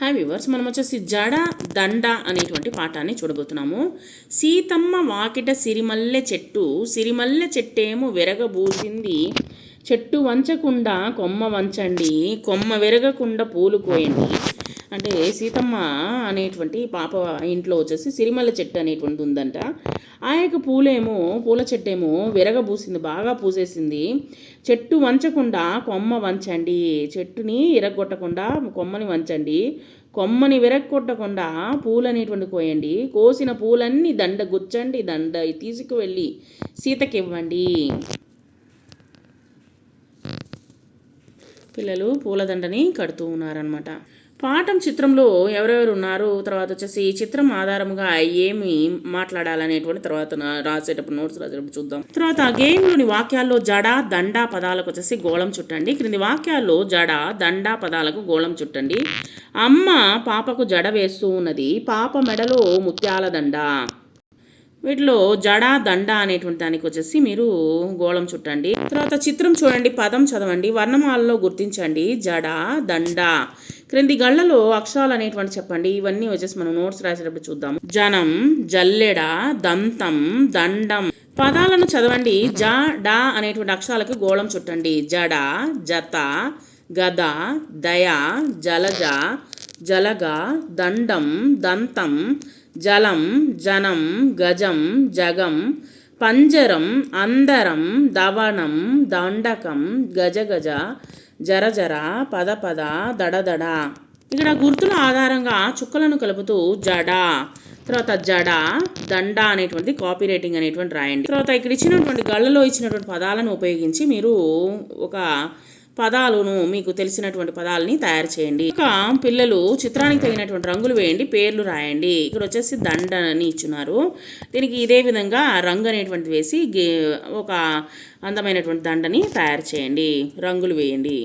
Hi viewers, మనం వచ్చేసి జడ దండ అనేటువంటి పాఠాన్ని చూడబోతున్నాము. సీతమ్మ వాకిట సిరిమల్లె చెట్టు, సిరిమల్లె చెట్టేమో విరగబూసింది, చెట్టు వంచకుండా కొమ్మ వంచండి, కొమ్మ విరగకుండా పూలు కోయండి. అంటే సీతమ్మ అనేటువంటి పాప ఇంట్లో వచ్చేసి సిరిమల్లె చెట్టు అనేటువంటి ఉందంట. ఆ యొక్క పూల చెట్టేమో విరగబూసింది, బాగా పూసేసింది. చెట్టు వంచకుండా కొమ్మ వంచండి, చెట్టుని ఇరగొట్టకుండా కొమ్మని వంచండి, కొమ్మని విరగొట్టకుండా పూలు అనేటువంటి కోయండి, కోసిన పూలన్నీ దండ గుచ్చండి, దండ తీసుకువెళ్ళి సీతకి ఇవ్వండి. పిల్లలు పూలదండని కడుతూ ఉన్నారనమాట. పాఠం చిత్రంలో ఎవరెవరు ఉన్నారు, తర్వాత వచ్చేసి చిత్రం ఆధారంగా ఏమి మాట్లాడాలనేటువంటి తర్వాత రాసేటప్పుడు నోట్స్ రాసేటప్పుడు చూద్దాం. తర్వాత గేమ్లోని వాక్యాల్లో జడ దండ పదాలకు వచ్చేసి గోళం చుట్టండి. క్రింది వాక్యాల్లో జడ దండ పదాలకు గోళం చుట్టండి. అమ్మ పాపకు జడ వేస్తూ ఉన్నది, పాప మెడలో ముత్యాల దండ. వీటిలో జడ దండ అనేటువంటి దానికి వచ్చేసి మీరు గోళం చుట్టండి. తర్వాత చిత్రం చూడండి, పదం చదవండి, వర్ణమాలలో గుర్తించండి. జడ దండ, క్రింది గళ్లలో అక్షరాలు అనేటువంటి చెప్పండి. ఇవన్నీ వచ్చేసి మనం నోట్స్ రాసేటప్పుడు చూద్దాం. జనం, జల్లెడ, దంతం, దండం. పదాలను చదవండి. జ డ అనేటువంటి అక్షరాలకు గోళం చుట్టండి. జడ, జత, గద, దయ, జలజ, జలగ, దండం, దంతం, జలం, జనం, గజం, జగం, పంజరం, అందరం, దవనం, దండకం, గజగజ, జరజర, పదపద, దడదడ. ఇక్కడ గుర్తుల ఆధారంగా చుక్కలను కలుపుతూ జడ, తర్వాత జడ దండ అనేటువంటి కాపీ రైటింగ్ అనేటువంటి రాయండి. తర్వాత ఇక్కడ ఇచ్చినటువంటి గళ్ళలో ఇచ్చినటువంటి పదాలను ఉపయోగించి మీరు ఒక పదాలను, మీకు తెలిసినటువంటి పదాలని తయారు చేయండి. ఇంకా పిల్లలు చిత్రానికి తగినటువంటి రంగులు వేయండి, పేర్లు రాయండి. ఇక్కడ వచ్చేసి దండని ఇచ్చున్నారు, దీనికి ఇదే విధంగా రంగు అనేటువంటి వేసి ఒక అందమైనటువంటి దండని తయారు చేయండి, రంగులు వేయండి.